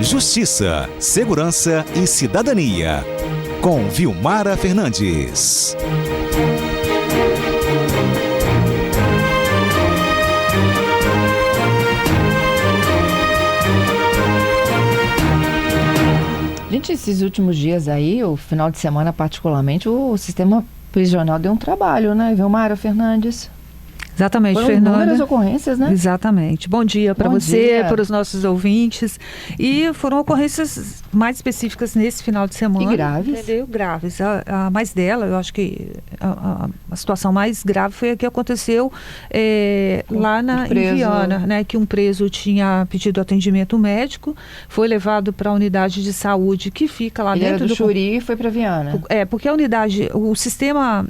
Justiça, Segurança e Cidadania, com Vilmara Fernandes. Gente, esses últimos dias aí, o final de semana particularmente, o sistema prisional deu um trabalho, né, Vilmara Fernandes? Exatamente, Foram Fernanda. Inúmeras ocorrências, né? Exatamente. Bom dia para você, dia. para os nossos ouvintes. E foram ocorrências mais específicas nesse final de semana. E graves? Entendeu? Graves. A mais dela, eu acho que a situação mais grave foi a que aconteceu lá em Viana, né? Que um preso tinha pedido atendimento médico, foi levado para a unidade de saúde que fica lá dentro do Churi e foi para Viana. Porque a unidade, o sistema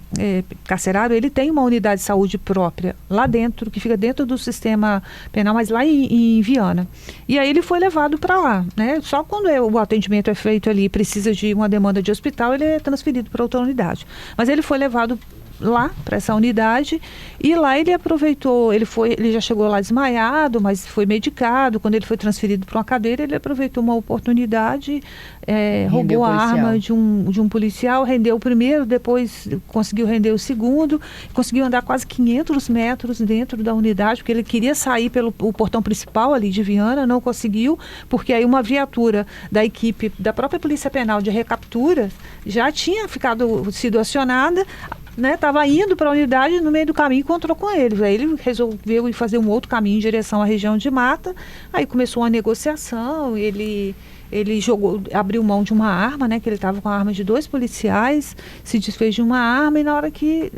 carcerário, ele tem uma unidade de saúde própria lá dentro, que fica dentro do sistema penal, mas lá em Viana. E aí ele foi levado para lá, né? Só quando o atendimento é feito ali, precisa de uma demanda de hospital, ele é transferido para outra unidade. Mas ele foi levado lá para essa unidade e lá ele aproveitou, ele já chegou lá desmaiado, mas foi medicado. Quando ele foi transferido para uma cadeira, ele aproveitou uma oportunidade, roubou a arma de um policial, rendeu o primeiro, depois conseguiu render o segundo, conseguiu andar quase 500 metros dentro da unidade, porque ele queria sair pelo portão principal ali de Viana, não conseguiu, porque aí uma viatura da equipe da própria Polícia Penal de recaptura já tinha sido acionada, né, estava indo para a unidade, no meio do caminho encontrou com eles. Aí ele resolveu ir fazer um outro caminho em direção à região de Mata. Aí começou uma negociação, ele abriu mão de uma arma, né, que ele estava com a arma de 2 policiais, se desfez de uma arma e na hora que,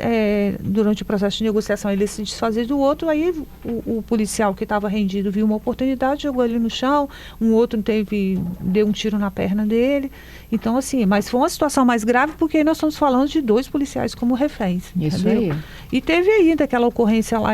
durante o processo de negociação, ele se desfazia do outro, aí o policial que estava rendido viu uma oportunidade, jogou ele no chão, um outro deu um tiro na perna dele. Então, assim, mas foi uma situação mais grave porque aí nós estamos falando de 2 policiais como reféns. Isso entendeu? aí. E teve ainda aquela ocorrência lá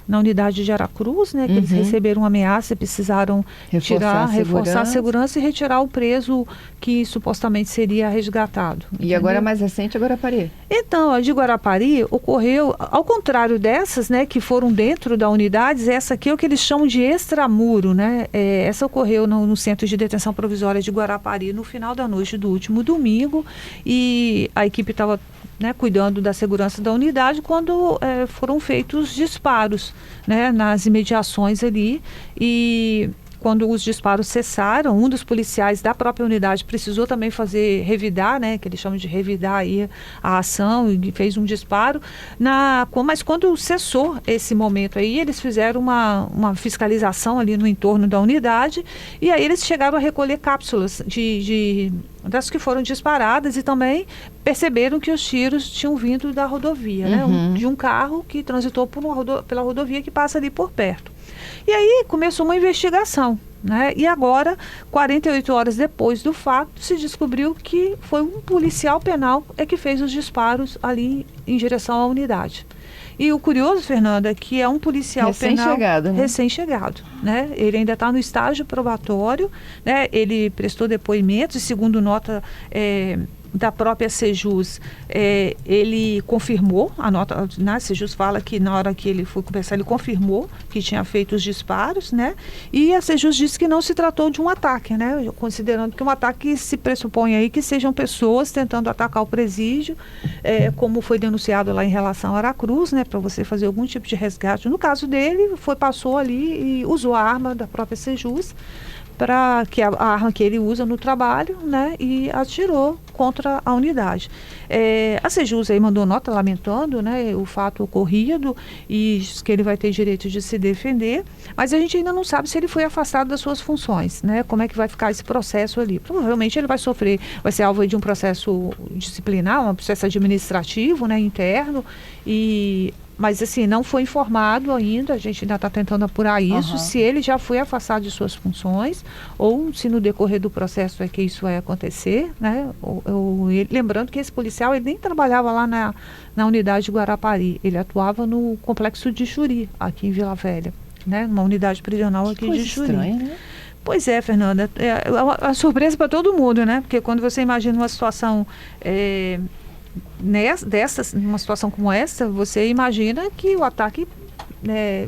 na unidade de Aracruz, né, que eles receberam uma ameaça e precisaram reforçar a segurança e retirar o preso que supostamente seria resgatado. E entendeu? Agora mais recente, Guarapari. Então, a de Guarapari ocorreu, ao contrário dessas, né, que foram dentro da unidade, essa aqui é o que eles chamam de extramuro, né, essa ocorreu no Centro de Detenção Provisória de Guarapari no final da noite do último domingo e a equipe estava, né, cuidando da segurança da unidade quando foram feitos disparos, né, nas imediações ali e quando os disparos cessaram, um dos policiais da própria unidade precisou também revidar, né, que eles chamam de revidar aí a ação e fez um disparo, mas quando cessou esse momento aí, eles fizeram uma fiscalização ali no entorno da unidade e aí eles chegaram a recolher cápsulas das que foram disparadas e também perceberam que os tiros tinham vindo da rodovia, né, de um carro que transitou pela rodovia que passa ali por perto. E aí começou uma investigação, né? E agora, 48 horas depois do fato, se descobriu que foi um policial penal que fez os disparos ali em direção à unidade. E o curioso, Fernanda, é que é um policial penal recém-chegado, né? Ele ainda está no estágio probatório, né? Ele prestou depoimentos e segundo nota da própria Sejus, ele confirmou, a nota, né, a Sejus fala que na hora que ele foi conversar, ele confirmou que tinha feito os disparos, né, e a Sejus disse que não se tratou de um ataque, né, considerando que um ataque se pressupõe aí que sejam pessoas tentando atacar o presídio, como foi denunciado lá em relação a Aracruz, né, para você fazer algum tipo de resgate. No caso dele, passou ali e usou a arma da própria Sejus, que é a arma que ele usa no trabalho, né, e atirou contra a unidade. A Sejus aí mandou nota lamentando, né, o fato ocorrido e diz que ele vai ter direito de se defender, mas a gente ainda não sabe se ele foi afastado das suas funções, né, como é que vai ficar esse processo ali. Provavelmente ele vai ser alvo de um processo disciplinar, um processo administrativo, né, interno, mas assim, não foi informado ainda, a gente ainda está tentando apurar isso, se ele já foi afastado de suas funções, ou se no decorrer do processo que isso vai acontecer, né? Lembrando que esse policial, ele nem trabalhava lá na unidade de Guarapari, ele atuava no complexo de Churi, aqui em Vila Velha, né? Numa unidade prisional aqui de Churi. Estranha, né? Pois é, Fernanda, a surpresa para todo mundo, né? Porque quando você imagina uma situação numa situação como essa, você imagina que o ataque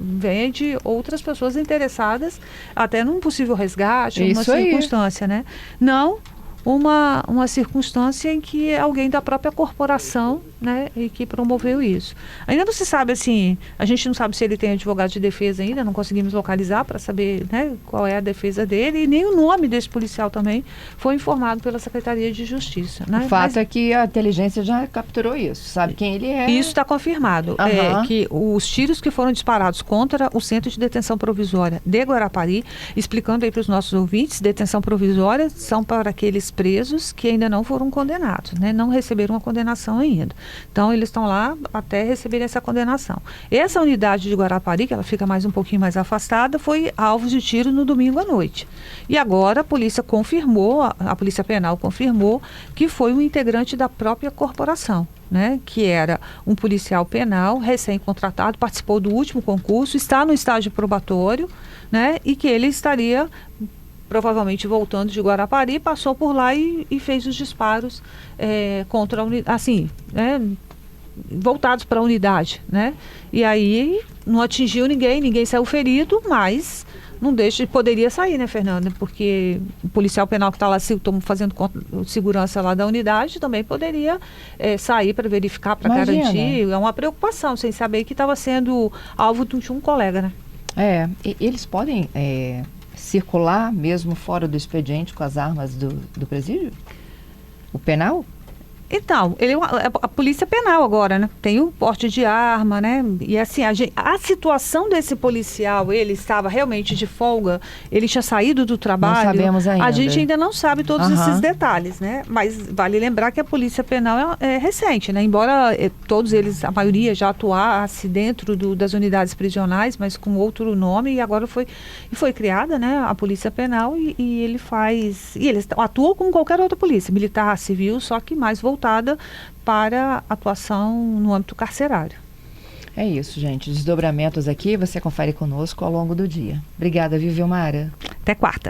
vem de outras pessoas interessadas até num possível resgate, uma Isso aí. circunstância, né? Não uma circunstância em que alguém da própria corporação, né, e que promoveu isso. Ainda não se sabe, assim, a gente não sabe se ele tem advogado de defesa ainda, não conseguimos localizar para saber, né, qual é a defesa dele, e nem o nome desse policial também foi informado pela Secretaria de Justiça, né? O fato é que a inteligência já capturou isso, sabe quem ele é. Isso está confirmado, Aham. que os tiros que foram disparados contra o Centro de Detenção Provisória de Guarapari, explicando aí para os nossos ouvintes, detenção provisória são para aqueles presos que ainda não foram condenados, né? Não receberam uma condenação ainda. Então, eles estão lá até receberem essa condenação. Essa unidade de Guarapari, que ela fica mais um pouquinho mais afastada, foi alvo de tiro no domingo à noite. E agora a polícia confirmou, a Polícia Penal confirmou que foi um integrante da própria corporação, né, que era um policial penal recém-contratado, participou do último concurso, está no estágio probatório, né, e que ele estaria provavelmente voltando de Guarapari, passou por lá e fez os disparos contra a unidade, assim, né, voltados para a unidade, né? E aí não atingiu ninguém saiu ferido, mas não deixa, poderia sair, né, Fernanda? Porque o policial penal que está lá fazendo segurança lá da unidade também poderia sair para verificar, para garantir. É uma preocupação, sem saber que estava sendo alvo de um colega, né? Eles podem circular mesmo fora do expediente com as armas do presídio? O penal? Então, ele é a polícia penal agora, né? Tem o porte de arma, né? E assim, a situação desse policial, ele estava realmente de folga, ele tinha saído do trabalho. Não sabemos ainda. A gente ainda não sabe todos esses detalhes, né? Mas vale lembrar que a polícia penal é recente, né? Embora todos eles, a maioria já atuasse dentro das unidades prisionais, mas com outro nome, e agora foi criada, né? A polícia penal e eles atuam como qualquer outra polícia, militar, civil, só que mais voltada para atuação no âmbito carcerário. É isso, gente. Desdobramentos aqui, você confere conosco ao longo do dia. Obrigada, viu, Vilmara? Até quarta.